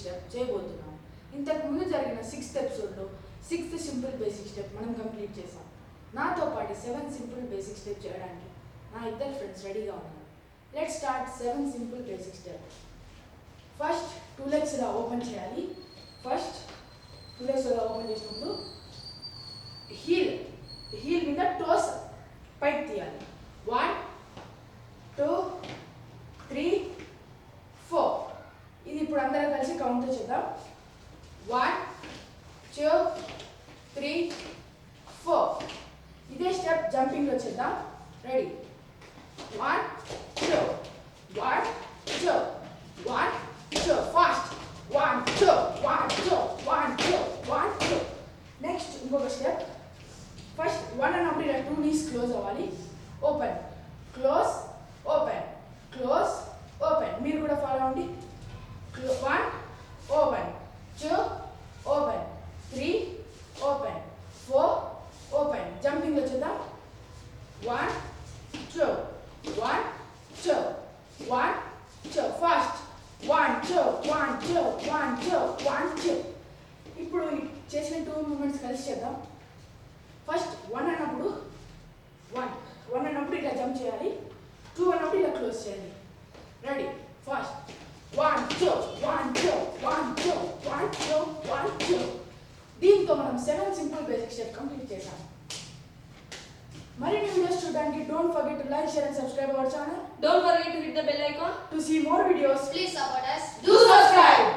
Step చేయబోతున్నాం. ఇంతకు ముందు జరిగిన 6th ఎపిసోడ్లో 6th సింపుల్ బేసిక్ స్టెప్ మనం కంప్లీట్ చేసాం. నాతో పాటు 7 సింపుల్ బేసిక్ స్టెప్ చేయడానికి నా ఇద్దరు ఫ్రెండ్స్ రెడీగా ఉన్నారు. Let's start 7 simple basic step. First 2 legs ఇలా ఓపెన్ చేయాలి. ఫస్ట్ 2 legs ఇలా ఓపెన్ చేసినప్పుడు హీల్ మీద టోస్ పైకి తీయాలి. 1 2 3 4. ఇది ఇప్పుడు అందరం కలిసి కౌంట్ చేద్దాం. 1 2 3 4. ఇదే స్టెప్ జంపింగ్లో చేద్దాం. రెడీ? 1 2 1 2 1 2. ఫాస్ట్ 1 2 1 2 1 2 1 2. నెక్స్ట్ ఇంకొక స్టెప్. ఫస్ట్ 1 అన్నప్పుడు ఇలా 2 knees క్లోజ్ అవ్వాలి. Open close open close open. మీరు కూడా ఫాలో అవ్వండి. 1 open 2 open 3 open 4 open. Jumping వచ్చేద్దాం. 1 2 1 2 1 2. ఫాస్ట్ 1 2 1 2 1 2 1 2. ఇప్పుడు చేసిన 2 మూమెంట్స్ కలిసి చేద్దాం. ఫస్ట్ 1 అన్నప్పుడు 1 అన్నప్పుడు ఇలా జంప్ చేయాలి. 2 అన్నప్పుడు ఇలా క్లోజ్ చేయాలి. రెడీ? ఫాస్ట్ 1 2 1 2 1 2 1 2 1 2. దీంతో మనం 7 సింపుల్ బేసిక్ స్టెప్ కంప్లీట్ చేసాం. మరిన్ని వీడియోస్ చూడడానికి don't forget to like, share and subscribe our channel. Don't forget to hit the bell icon To see more videos, please support us. do subscribe.